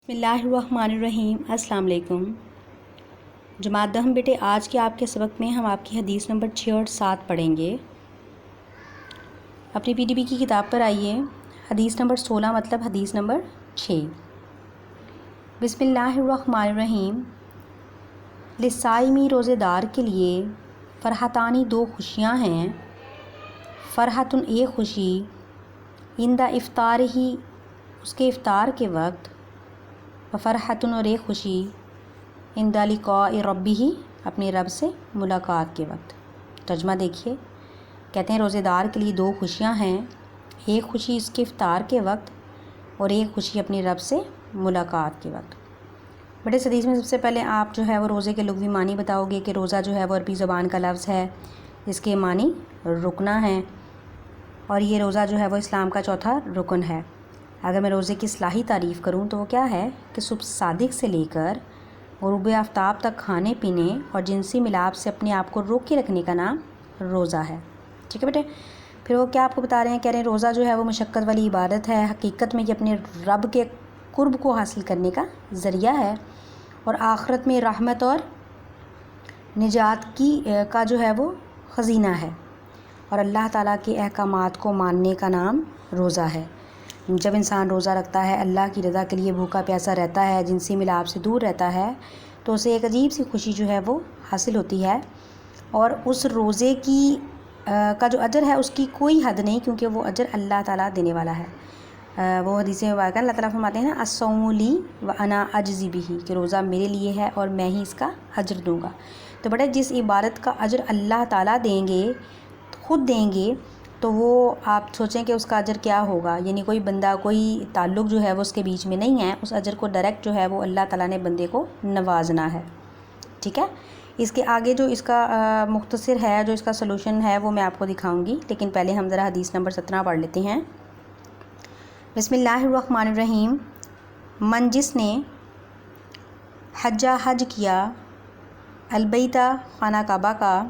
بسم اللہ الرحمن الرحیم۔ السلام علیکم جماعت دہم بیٹے، آج کے آپ کے سبق میں ہم آپ کی حدیث نمبر 6 اور 7 پڑھیں گے۔ اپنی پی ڈی بی کی کتاب پر آئیے۔ حدیث نمبر 16 مطلب حدیث نمبر 6۔ بسم اللہ الرحمن الرحیم۔ للصائمی، روزے دار کے لیے فرحتانی، دو خوشیاں ہیں۔ فرحتن، ایک خوشی، عند افطار ہی، اس کے افطار کے وقت، وفرحتن، اور ایک خوشی، عند لقاء ربہ، اپنے رب سے ملاقات کے وقت۔ ترجمہ دیکھیے، کہتے ہیں روزے دار کے لیے دو خوشیاں ہیں، ایک خوشی اس کے افطار کے وقت اور ایک خوشی اپنے رب سے ملاقات کے وقت۔ بڑے اس حدیث میں سب سے پہلے آپ جو ہے وہ روزے کے لغوی معنی بتاؤ گے کہ روزہ جو ہے وہ عربی زبان کا لفظ ہے، اس کے معنی رکنا ہے، اور یہ روزہ جو ہے وہ اسلام کا چوتھا رکن ہے۔ اگر میں روزے کی اصطلاحی تعریف کروں تو وہ کیا ہے کہ صبح صادق سے لے کر غروب آفتاب تک کھانے پینے اور جنسی ملاپ سے اپنے آپ کو روک کے رکھنے کا نام روزہ ہے۔ ٹھیک ہے بیٹے، پھر وہ کیا آپ کو بتا رہے ہیں، کہہ رہے ہیں روزہ جو ہے وہ مشقت والی عبادت ہے، حقیقت میں یہ اپنے رب کے قرب کو حاصل کرنے کا ذریعہ ہے، اور آخرت میں رحمت اور نجات کا جو ہے وہ خزینہ ہے، اور اللہ تعالیٰ کے احکامات کو ماننے کا نام روزہ ہے۔ جب انسان روزہ رکھتا ہے، اللہ کی رضا کے لیے بھوکا پیاسا رہتا ہے، جنسی ملاپ سے دور رہتا ہے، تو اسے ایک عجیب سی خوشی جو ہے وہ حاصل ہوتی ہے، اور اس روزے کا جو اجر ہے اس کی کوئی حد نہیں، کیونکہ وہ اجر اللہ تعالیٰ دینے والا ہے۔ وہ حدیث مبارکہ اللہ تعالیٰ فرماتے ہیں نا، الصوم لی وانا اجزی بہ، کہ روزہ میرے لیے ہے اور میں ہی اس کا اجر دوں گا۔ تو بیٹا، جس عبادت کا اجر اللہ تعالیٰ دیں گے، خود دیں گے، تو وہ آپ سوچیں کہ اس کا اجر کیا ہوگا، یعنی کوئی بندہ، کوئی تعلق جو ہے وہ اس کے بیچ میں نہیں ہے، اس اجر کو ڈائریکٹ جو ہے وہ اللہ تعالیٰ نے بندے کو نوازنا ہے۔ ٹھیک ہے، اس کے آگے جو اس کا مختصر ہے، جو اس کا سلوشن ہے، وہ میں آپ کو دکھاؤں گی، لیکن پہلے ہم ذرا حدیث نمبر 17 پڑھ لیتے ہیں۔ بسم اللہ الرحمن الرحیم۔ من، جس نے حج کیا، البیتہ، خانہ کعبہ کا،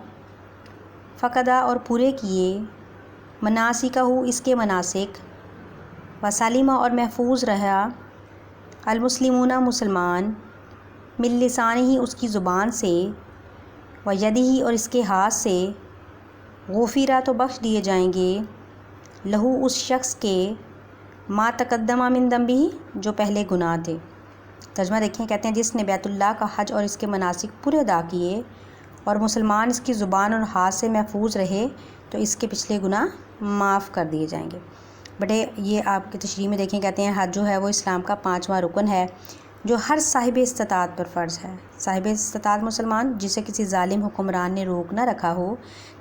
فقدہ، اور پورے کیے، مناسکہ، اس کے مناسک، وسلمہ، اور محفوظ رہا، المسلمون، مسلمان، من لسانہ، اس کی زبان سے، ویدہ، اور اس کے ہاتھ سے، غفرہ، تو بخش دیے جائیں گے، لہو، اس شخص کے، ما تقدم من ذنبہ، جو پہلے گناہ تھے۔ ترجمہ دیکھیں، کہتے ہیں جس نے بیت اللہ کا حج اور اس کے مناسک پورے ادا کیے، اور مسلمان اس کی زبان اور ہاتھ سے محفوظ رہے، تو اس کے پچھلے گناہ معاف کر دیے جائیں گے۔ بٹے، یہ آپ کی تشریح میں دیکھیں، کہتے ہیں حج جو ہے وہ اسلام کا 5واں رکن ہے، جو ہر صاحب استطاعت پر فرض ہے۔ صاحب استطاعت مسلمان، جسے کسی ظالم حکمران نے روک نہ رکھا ہو،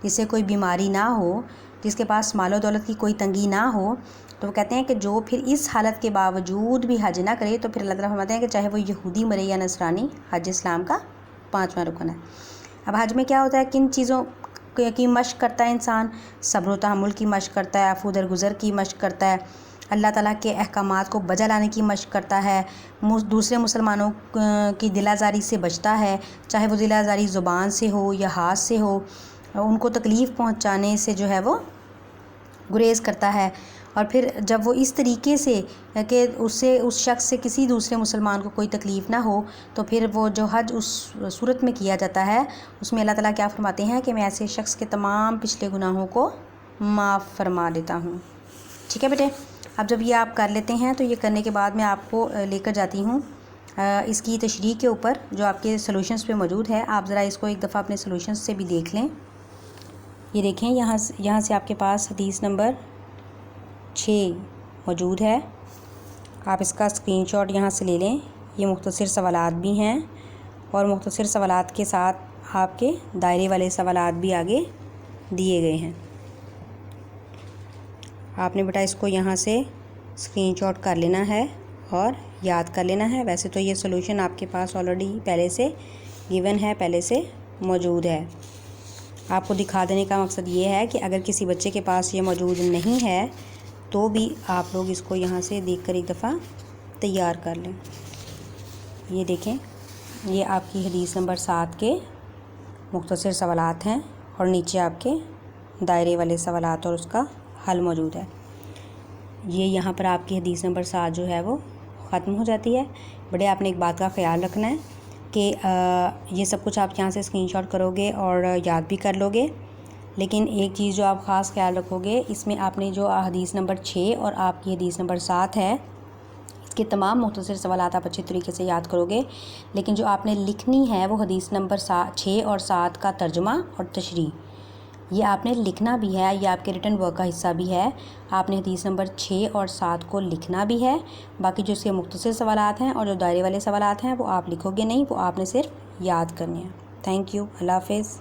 جسے کوئی بیماری نہ ہو، جس کے پاس مال و دولت کی کوئی تنگی نہ ہو، تو وہ کہتے ہیں کہ جو پھر اس حالت کے باوجود بھی حج نہ کرے، تو پھر اللہ تعالیٰ فرماتے ہیں کہ چاہے وہ یہودی مرے یا نصرانی، حج اسلام کا 5واں رکن ہے۔ اب حج میں کیا ہوتا ہے، کن چیزوں کی مشق کرتا ہے انسان؟ صبر و تحمل کی مشق کرتا ہے، عفو درگزر کی مشق کرتا ہے، اللہ تعالیٰ کے احکامات کو بجا لانے کی مشق کرتا ہے، دوسرے مسلمانوں کی دل آزاری سے بچتا ہے، چاہے وہ دل آزاری زبان سے ہو یا ہاتھ سے ہو، ان کو تکلیف پہنچانے سے جو ہے وہ گریز کرتا ہے، اور پھر جب وہ اس طریقے سے کہ اس شخص سے کسی دوسرے مسلمان کو کوئی تکلیف نہ ہو، تو پھر وہ جو حج اس صورت میں کیا جاتا ہے، اس میں اللہ تعالیٰ کیا فرماتے ہیں کہ میں ایسے شخص کے تمام پچھلے گناہوں کو معاف فرما دیتا ہوں۔ ٹھیک ہے بیٹے، اب جب یہ آپ کر لیتے ہیں تو یہ کرنے کے بعد میں آپ کو لے کر جاتی ہوں اس کی تشریح کے اوپر، جو آپ کے سلوشنز پہ موجود ہے۔ آپ ذرا اس کو ایک دفعہ اپنے سلوشنز سے بھی دیکھ لیں۔ یہ دیکھیں، یہاں سے آپ کے پاس حدیث نمبر 6 موجود ہے، آپ اس کا اسکرین شاٹ یہاں سے لے لیں۔ یہ مختصر سوالات بھی ہیں، اور مختصر سوالات کے ساتھ آپ کے دائرے والے سوالات بھی آگے دیے گئے ہیں۔ آپ نے بیٹا اس کو یہاں سے اسکرین شاٹ کر لینا ہے اور یاد کر لینا ہے۔ ویسے تو یہ سلوشن آپ کے پاس آلریڈی پہلے سے گیون ہے، پہلے سے موجود ہے۔ آپ کو دکھا دینے کا مقصد یہ ہے کہ اگر کسی بچے کے پاس یہ موجود نہیں ہے تو بھی آپ لوگ اس کو یہاں سے دیکھ کر ایک دفعہ تیار کر لیں۔ یہ دیکھیں، یہ آپ کی حدیث نمبر 7 کے مختصر سوالات ہیں، اور نیچے آپ کے دائرے والے سوالات اور اس کا حل موجود ہے۔ یہ یہاں پر آپ کی حدیث نمبر 7 جو ہے وہ ختم ہو جاتی ہے۔ بڑے آپ نے ایک بات کا خیال رکھنا ہے کہ یہ سب کچھ آپ یہاں سے اسکرین شاٹ کرو گے اور یاد بھی کر لو گے، لیکن ایک چیز جو آپ خاص خیال رکھو گے، اس میں آپ نے جو حدیث نمبر 6 اور آپ کی حدیث نمبر 7 ہے، اس کے تمام مختصر سوالات آپ اچھے طریقے سے یاد کرو گے، لیکن جو آپ نے لکھنی ہے وہ حدیث نمبر 6 اور 7 کا ترجمہ اور تشریح، یہ آپ نے لکھنا بھی ہے، یہ آپ کے ریٹن ورک کا حصہ بھی ہے۔ آپ نے حدیث نمبر 6 اور 7 کو لکھنا بھی ہے، باقی جو اس کے مختصر سوالات ہیں اور جو دائرے والے سوالات ہیں وہ آپ لکھو گے نہیں، وہ آپ نے صرف یاد کرنے ہیں۔ تھینک یو، اللہ حافظ۔